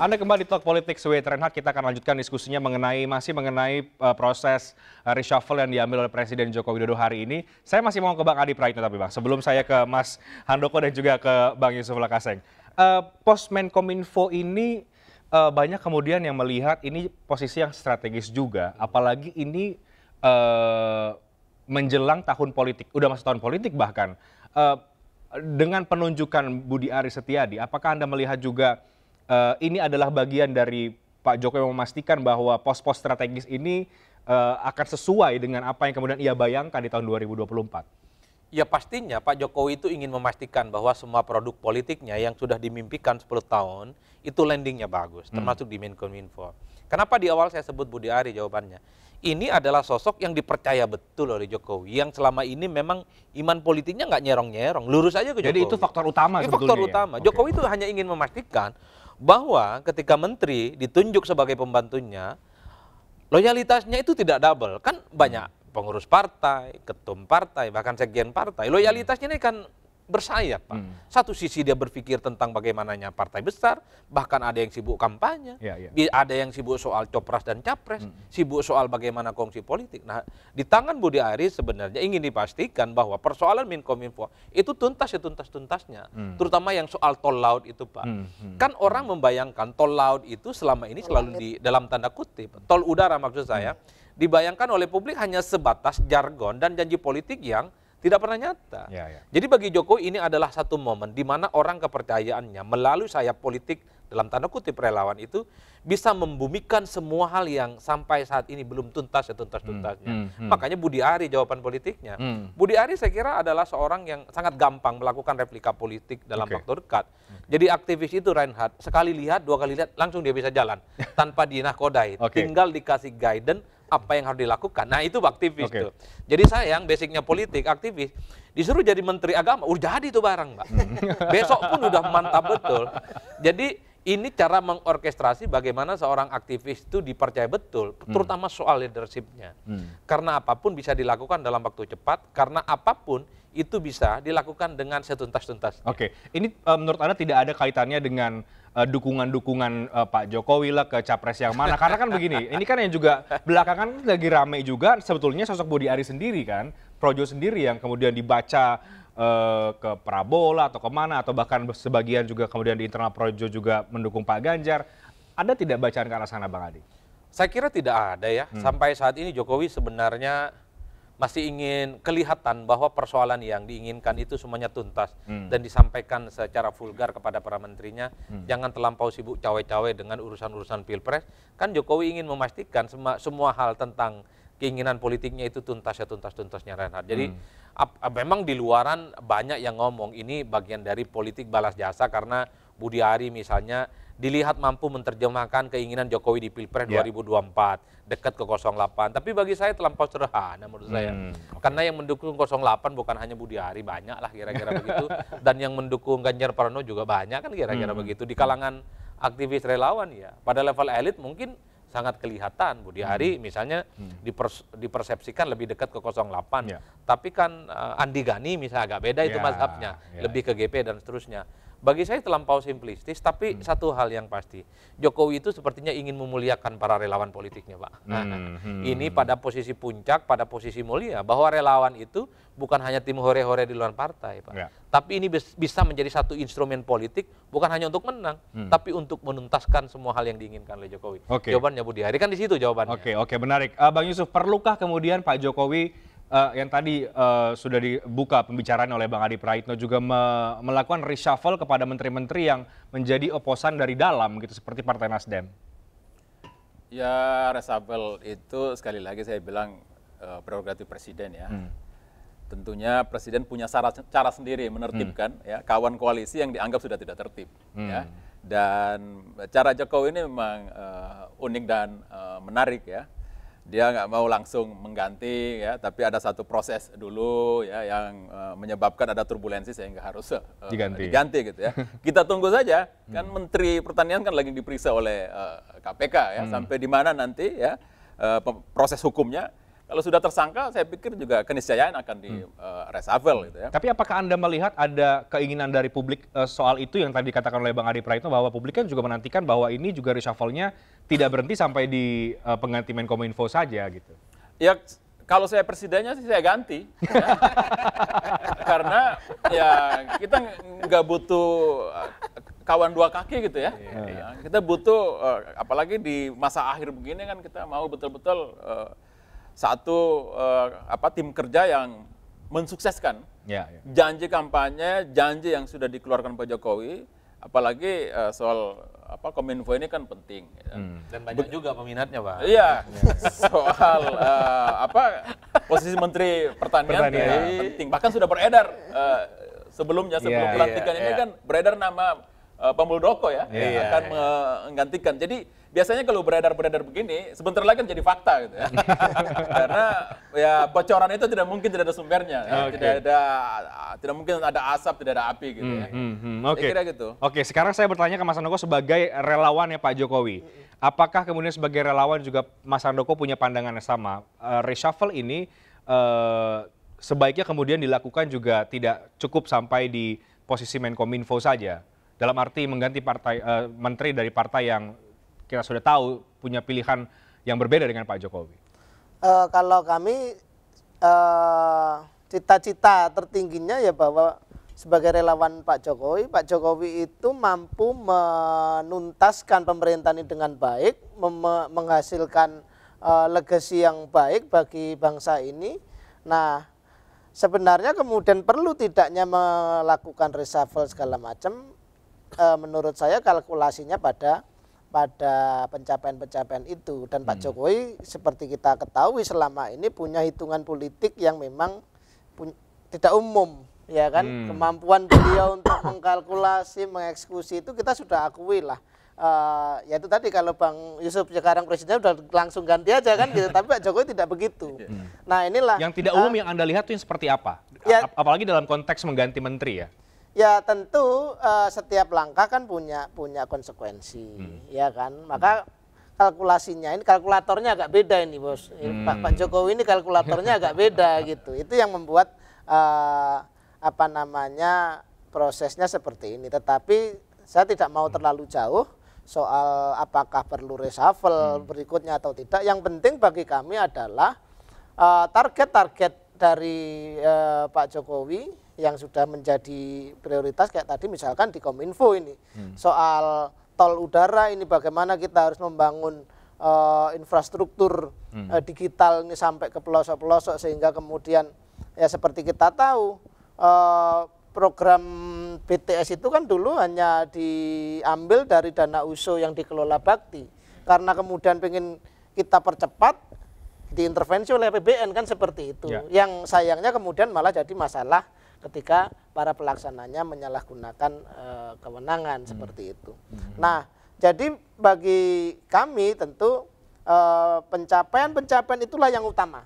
Anda kembali di Talk Politics with Reinhardt. Kita akan lanjutkan diskusinya masih mengenai proses reshuffle yang diambil oleh Presiden Joko Widodo hari ini. Saya masih mau ke Bang Adi Praitno tapi Bang, sebelum saya ke Mas Handoko dan juga ke Bang Yusuf Lakaseng. Pos Menkominfo ini banyak kemudian yang melihat ini posisi yang strategis juga, apalagi ini menjelang tahun politik, udah masuk tahun politik bahkan. Dengan penunjukan Budi Aris Setiadi, apakah Anda melihat juga ini adalah bagian dari Pak Jokowi yang memastikan bahwa pos-pos strategis ini akan sesuai dengan apa yang kemudian ia bayangkan di tahun 2024? Ya pastinya Pak Jokowi itu ingin memastikan bahwa semua produk politiknya yang sudah dimimpikan 10 tahun itu landingnya bagus, termasuk di Menkominfo. Kenapa di awal saya sebut Budi Ari jawabannya? Ini adalah sosok yang dipercaya betul oleh Jokowi, yang selama ini memang iman politiknya nggak nyerong-nyerong, lurus aja ke Jokowi. Jadi itu faktor utama sebetulnya. Faktor utama. Ya? Jokowi itu hanya ingin memastikan bahwa ketika menteri ditunjuk sebagai pembantunya, loyalitasnya itu tidak double. Kan banyak pengurus partai, ketum partai, bahkan sekjen partai. Loyalitasnya ini kan bersayap, Pak. Satu sisi dia berpikir tentang bagaimananya partai besar, bahkan ada yang sibuk kampanye, ada yang sibuk soal copras dan capres, sibuk soal bagaimana kongsi politik. Nah, di tangan Budi Aris sebenarnya ingin dipastikan bahwa persoalan Menkominfo itu tuntas ya tuntas-tuntasnya, terutama yang soal tol laut itu, Pak. Kan orang membayangkan tol laut itu selama ini selalu di dalam tanda kutip, tol udara maksud saya, dibayangkan oleh publik hanya sebatas jargon dan janji politik yang tidak pernah nyata. Jadi bagi Jokowi ini adalah satu momen di mana orang kepercayaannya melalui sayap politik dalam tanda kutip relawan itu bisa membumikan semua hal yang sampai saat ini belum tuntas ya tuntas-tuntasnya. Makanya Budi Ari jawaban politiknya. Budi Ari saya kira adalah seorang yang sangat gampang melakukan replika politik dalam waktu dekat. Jadi aktivis itu Reinhardt, sekali lihat, dua kali lihat, langsung dia bisa jalan tanpa dinahkodai. Tinggal dikasih guidance apa yang harus dilakukan. Nah itu aktivis tuh. Jadi sayang basicnya politik, aktivis, disuruh jadi menteri agama, udah jadi itu barang, Mbak. Besok pun udah mantap betul. Jadi ini cara mengorkestrasi bagaimana seorang aktivis itu dipercaya betul, terutama soal leadershipnya. Karena apapun bisa dilakukan dalam waktu cepat, karena apapun itu bisa dilakukan dengan setuntas-tuntas. Oke, ini menurut Anda tidak ada kaitannya dengan dukungan-dukungan Pak Jokowi lah ke capres yang mana? Karena kan begini, ini kan yang juga belakangan lagi rame juga sebetulnya sosok Budi Ari sendiri kan, Projo sendiri yang kemudian dibaca ke Prabowo lah atau kemana, atau bahkan sebagian juga kemudian di internal Projo juga mendukung Pak Ganjar. Ada tidak bacaan ke arah sana, Bang Adi? Saya kira tidak ada ya. Sampai saat ini Jokowi sebenarnya masih ingin kelihatan bahwa persoalan yang diinginkan itu semuanya tuntas dan disampaikan secara vulgar kepada para menterinya. Jangan terlampau sibuk cawe-cawe dengan urusan-urusan pilpres. Kan Jokowi ingin memastikan semua hal tentang keinginan politiknya itu tuntas ya tuntas-tuntasnya Reinhardt. Jadi memang di luaran banyak yang ngomong ini bagian dari politik balas jasa karena Budi Ari misalnya dilihat mampu menerjemahkan keinginan Jokowi di Pilpres 2024, dekat ke 08. Tapi bagi saya terlampau sederhana menurut saya. Karena yang mendukung 08 bukan hanya Budi Ari, banyak lah kira-kira begitu. Dan yang mendukung Ganjar Pranowo juga banyak kan kira-kira begitu. Di kalangan aktivis relawan ya, pada level elit mungkin sangat kelihatan Budi Ari misalnya dipersepsikan lebih dekat ke 08. Tapi kan Andi Gani misalnya agak beda itu mazhabnya, lebih ke GP dan seterusnya. Bagi saya terlampau simplistis, tapi satu hal yang pasti, Jokowi itu sepertinya ingin memuliakan para relawan politiknya, Pak. Ini pada posisi puncak, pada posisi mulia, bahwa relawan itu bukan hanya tim hore-hore di luar partai, Pak. Tapi ini bisa menjadi satu instrumen politik, bukan hanya untuk menang, tapi untuk menuntaskan semua hal yang diinginkan oleh Jokowi. Jawabannya Budi Ari, kan di situ jawabannya. Oke, menarik. Bang Yusuf, perlukah kemudian Pak Jokowi yang tadi sudah dibuka pembicaraan oleh Bang Adi Praitno juga melakukan reshuffle kepada menteri-menteri yang menjadi oposan dari dalam gitu seperti Partai Nasdem? Ya reshuffle itu sekali lagi saya bilang prerogatif presiden ya. Tentunya presiden punya cara sendiri menertibkan ya kawan koalisi yang dianggap sudah tidak tertib ya. Dan cara Jokowi ini memang unik dan menarik ya. Dia nggak mau langsung mengganti ya, tapi ada satu proses dulu ya yang menyebabkan ada turbulensi sehingga harus diganti gitu ya. Kita tunggu saja, kan Menteri Pertanian kan lagi diperiksa oleh KPK ya, sampai di mana nanti ya proses hukumnya. Kalau sudah tersangka, saya pikir juga keniscayaan akan di reshuffle gitu ya. Tapi apakah Anda melihat ada keinginan dari publik soal itu yang tadi dikatakan oleh Bang Adi Praitno bahwa publik kan juga menantikan bahwa ini juga reshuffle-nya tidak berhenti sampai di pengganti Menkominfo saja gitu. Ya kalau saya presidennya sih saya ganti. Ya. Karena ya kita nggak butuh kawan dua kaki gitu ya. Ya, kita butuh apalagi di masa akhir begini kan kita mau betul-betul satu tim kerja yang mensukseskan janji kampanye, janji yang sudah dikeluarkan Pak Jokowi, apalagi soal Kominfo ini kan penting. Dan banyak juga peminatnya, Pak. Iya, soal posisi Menteri Pertanian penting. Bahkan sudah beredar sebelumnya, sebelum pelantikan ini kan beredar nama Pak Muldoko ya, akan menggantikan. Jadi biasanya kalau beredar-beredar begini, sebentar lagi kan jadi fakta gitu ya. Karena ya bocoran itu tidak mungkin tidak ada sumbernya, tidak mungkin ada asap, tidak ada api gitu ya. Oke. Kira gitu. Oke, sekarang saya bertanya ke Mas Handoko sebagai relawan ya Pak Jokowi. Apakah kemudian sebagai relawan juga Mas Handoko punya pandangan yang sama? Reshuffle ini sebaiknya kemudian dilakukan juga tidak cukup sampai di posisi Menkominfo saja. Dalam arti mengganti menteri dari partai yang kita sudah tahu punya pilihan yang berbeda dengan Pak Jokowi. Kalau kami cita-cita tertingginya ya bahwa sebagai relawan Pak Jokowi itu mampu menuntaskan pemerintahan ini dengan baik, menghasilkan legasi yang baik bagi bangsa ini. Nah, sebenarnya kemudian perlu tidaknya melakukan reshuffle segala macam. Menurut saya kalkulasinya pada pencapaian-pencapaian itu, dan Pak Jokowi seperti kita ketahui selama ini punya hitungan politik yang memang tidak umum, ya kan. Kemampuan beliau untuk mengkalkulasi, mengeksekusi itu kita sudah akui lah. Ya itu tadi kalau Bang Yusuf sekarang presiden udah langsung ganti aja kan gitu, tapi Pak Jokowi tidak begitu. Nah inilah yang tidak umum yang Anda lihat itu yang seperti apa? Apalagi dalam konteks mengganti menteri ya. Ya tentu setiap langkah kan punya konsekuensi, ya kan. Maka kalkulasinya ini, kalkulatornya agak beda ini bos. Pak Jokowi ini kalkulatornya agak beda gitu. Itu yang membuat prosesnya seperti ini. Tetapi saya tidak mau terlalu jauh soal apakah perlu reshuffle berikutnya atau tidak. Yang penting bagi kami adalah target-target dari Pak Jokowi yang sudah menjadi prioritas kayak tadi misalkan di Kominfo ini. Soal tol udara ini bagaimana kita harus membangun infrastruktur digital ini sampai ke pelosok-pelosok sehingga kemudian ya seperti kita tahu program BTS itu kan dulu hanya diambil dari dana USO yang dikelola Bakti. Karena kemudian pengen kita percepat diintervensi oleh APBN kan seperti itu. Yang sayangnya kemudian malah jadi masalah ketika para pelaksananya menyalahgunakan kewenangan seperti itu. Nah, jadi bagi kami tentu pencapaian-pencapaian itulah yang utama.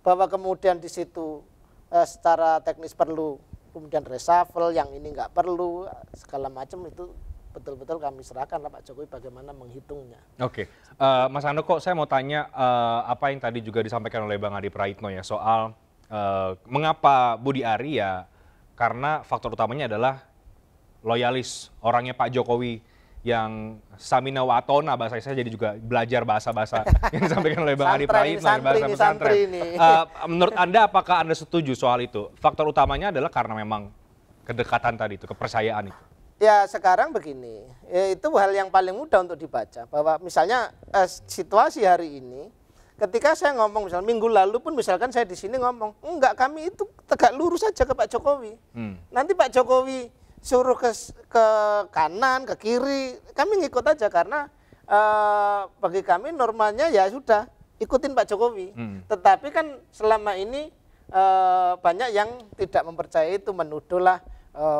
Bahwa kemudian di situ secara teknis perlu, kemudian reshuffle, yang ini nggak perlu, segala macam itu betul-betul kami serahkan lah Pak Jokowi bagaimana menghitungnya. Oke, Mas Handoko, saya mau tanya apa yang tadi juga disampaikan oleh Bang Adi Praitno ya soal mengapa Budi Ari ya, karena faktor utamanya adalah loyalis orangnya Pak Jokowi yang samina wa atona, bahasa saya jadi juga belajar bahasa-bahasa yang disampaikan oleh Bang Adi Praitno, bahasa pesantren. Menurut Anda apakah Anda setuju soal itu? Faktor utamanya adalah karena memang kedekatan tadi itu, kepercayaan itu. Ya sekarang begini, itu hal yang paling mudah untuk dibaca, bahwa misalnya situasi hari ini, ketika saya ngomong misalnya minggu lalu pun misalkan saya di sini ngomong, enggak, kami itu tegak lurus saja ke Pak Jokowi. Nanti Pak Jokowi suruh ke kanan, ke kiri, kami ngikut aja karena bagi kami normalnya ya sudah ikutin Pak Jokowi. Tetapi kan selama ini banyak yang tidak mempercayai itu, menuduh lah,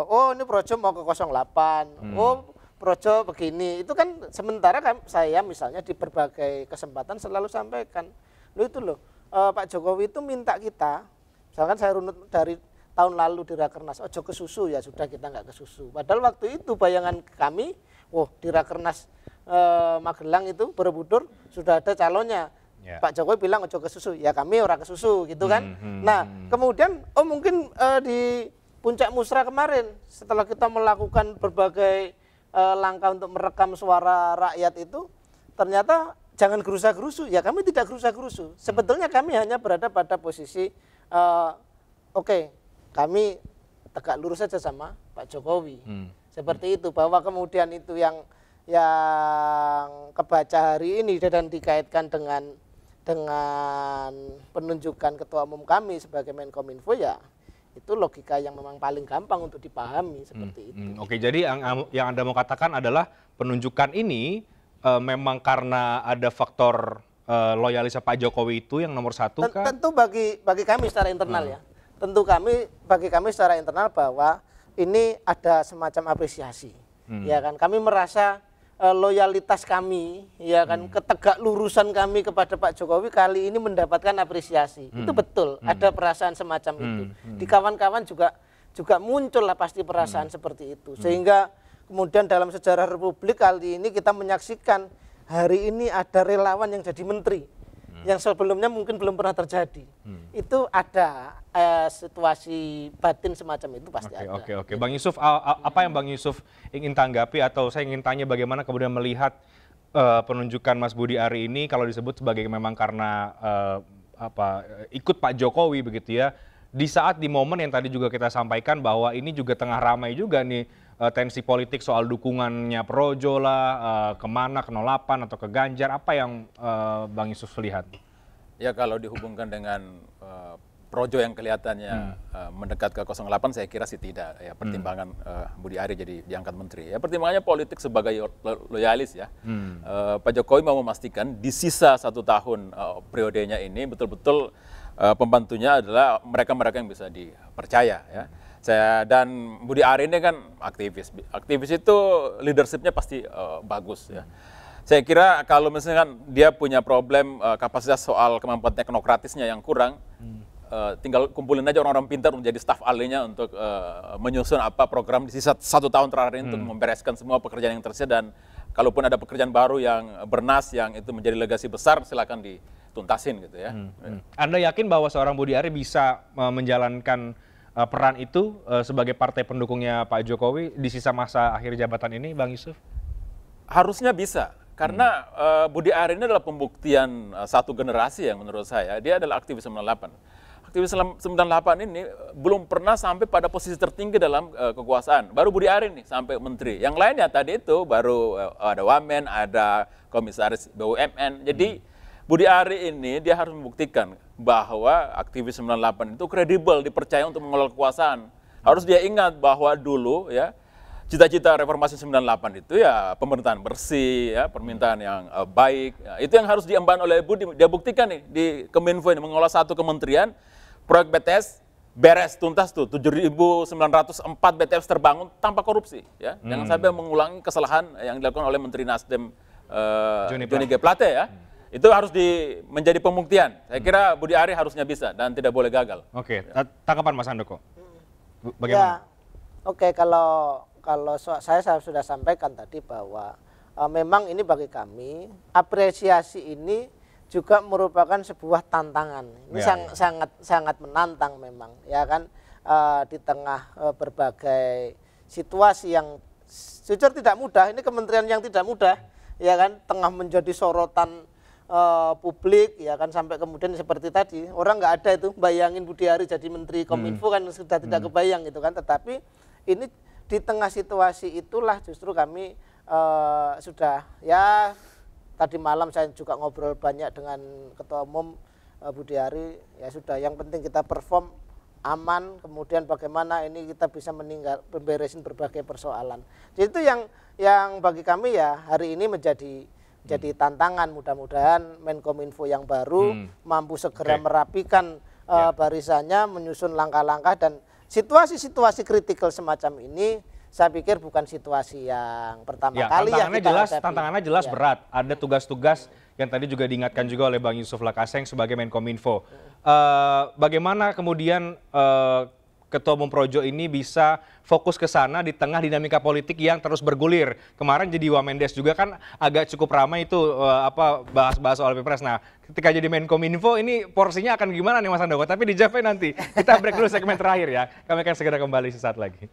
oh ini Projo mau ke 08, oh Projo begini. Itu kan sementara saya misalnya di berbagai kesempatan selalu sampaikan, itu loh Pak Jokowi itu minta kita, misalkan saya runut dari tahun lalu di Rakernas, ojo ke susu, ya sudah kita nggak ke susu. Padahal waktu itu bayangan kami, di Rakernas Magelang itu Borobudur sudah ada calonnya. Ya. Pak Jokowi bilang ojo ke susu, ya kami ora ke susu gitu kan. Nah, kemudian mungkin di puncak musra kemarin setelah kita melakukan berbagai langkah untuk merekam suara rakyat itu, ternyata jangan gerusa-gerusu, ya kami tidak gerusa-gerusu. Sebetulnya kami hanya berada pada posisi oke, kami tegak lurus saja sama Pak Jokowi. Seperti itu, bahwa kemudian itu yang kebaca hari ini dan dikaitkan dengan penunjukan ketua umum kami sebagai Menkominfo, ya itu logika yang memang paling gampang untuk dipahami seperti itu. Oke, jadi yang Anda mau katakan adalah penunjukan ini memang karena ada faktor loyalisnya Pak Jokowi itu yang nomor satu kan? Tentu bagi kami secara internal ya. Tentu bagi kami secara internal bahwa ini ada semacam apresiasi. Ya kan, kami merasa loyalitas kami, ya kan, ketegak lurusan kami kepada Pak Jokowi kali ini mendapatkan apresiasi. Itu betul, ada perasaan semacam itu. Di kawan-kawan juga muncul lah pasti perasaan seperti itu. Sehingga kemudian dalam sejarah Republik kali ini kita menyaksikan hari ini ada relawan yang jadi menteri. Yang sebelumnya mungkin belum pernah terjadi. Itu ada situasi batin semacam itu pasti ada. Oke. Bang Yusuf, apa yang Bang Yusuf ingin tanggapi atau saya ingin tanya bagaimana kemudian melihat penunjukan Mas Budi Ari ini kalau disebut sebagai memang karena ikut Pak Jokowi begitu ya. Di saat di momen yang tadi juga kita sampaikan bahwa ini juga tengah ramai juga nih tensi politik soal dukungannya Projo lah, kemana, ke 08 atau ke Ganjar, apa yang Bang Yusuf lihat? Ya kalau dihubungkan dengan Projo yang kelihatannya mendekat ke 08, saya kira sih tidak. Ya pertimbangan Budi Ari jadi diangkat menteri. Ya pertimbangannya politik sebagai loyalis ya. Pak Jokowi mau memastikan di sisa 1 tahun periodenya ini betul-betul pembantunya adalah mereka-mereka yang bisa dipercaya ya. Dan Budi Ari ini kan aktivis. Aktivis itu leadershipnya pasti bagus ya. Saya kira kalau misalkan dia punya problem kapasitas soal kemampuan teknokratisnya yang kurang, tinggal kumpulin aja orang-orang pintar menjadi staf ahlinya untuk menyusun apa program di sisa 1 tahun terakhir ini untuk membereskan semua pekerjaan yang tersedia, dan kalaupun ada pekerjaan baru yang bernas yang itu menjadi legasi besar, silakan dituntasin gitu ya. Anda yakin bahwa seorang Budi Ari bisa menjalankan peran itu sebagai partai pendukungnya Pak Jokowi di sisa masa akhir jabatan ini, Bang Yusuf? Harusnya bisa, karena Budi Ari ini adalah pembuktian satu generasi yang menurut saya, dia adalah aktivis 98. Aktivis 98 ini belum pernah sampai pada posisi tertinggi dalam kekuasaan. Baru Budi Ari nih sampai menteri. Yang lainnya tadi itu baru ada Wamen, ada komisaris BUMN. Jadi Budi Ari ini dia harus membuktikan bahwa aktivis 98 itu kredibel, dipercaya untuk mengelola kekuasaan. Harus dia ingat bahwa dulu ya cita-cita reformasi 98 itu ya pemerintahan bersih, ya permintaan yang baik. Ya, itu yang harus diemban oleh Budi. Dia buktikan nih di Kominfo ini mengelola 1 kementerian, proyek BTS beres tuntas tuh 7.904 BTS terbangun tanpa korupsi. Ya, jangan sampai mengulangi kesalahan yang dilakukan oleh Menteri Nasdem Johnny G. Plate ya. Itu harus menjadi pembuktian. Saya kira Budi Ari harusnya bisa dan tidak boleh gagal. Oke, tanggapan Mas Handoko. Bagaimana? Ya, oke, kalau saya sudah sampaikan tadi bahwa memang ini bagi kami apresiasi ini juga merupakan sebuah tantangan. Ini sangat menantang memang, ya kan, di tengah berbagai situasi yang jujur tidak mudah. Ini kementerian yang tidak mudah, ya kan, tengah menjadi sorotan publik, ya kan, sampai kemudian seperti tadi orang nggak ada itu bayangin Budi Ari jadi Menteri Kominfo kan sudah tidak kebayang gitu kan. Tetapi ini di tengah situasi itulah justru kami sudah ya tadi malam saya juga ngobrol banyak dengan Ketua Umum Budi Ari, ya sudah yang penting kita perform aman, kemudian bagaimana ini kita bisa memberesin berbagai persoalan. Jadi itu yang bagi kami ya hari ini menjadi tantangan. Mudah-mudahan Menkominfo yang baru mampu segera merapikan barisannya, menyusun langkah-langkah, dan situasi-situasi kritikal semacam ini saya pikir bukan situasi yang pertama kali yang kita hadapi. Tantangannya jelas berat. Ada tugas-tugas yang tadi juga diingatkan juga oleh Bang Yusuf Lakaseng sebagai Menkominfo. Bagaimana kemudian Ketua Umum Projo ini bisa fokus ke sana di tengah dinamika politik yang terus bergulir. Kemarin jadi Wamendes juga kan agak cukup ramai itu bahas-bahas soal Pilpres. Nah, ketika jadi Menkominfo ini porsinya akan gimana nih Mas Handoko? Tapi dijawabnya nanti. Kita break dulu segmen terakhir ya. Kami akan segera kembali sesaat lagi.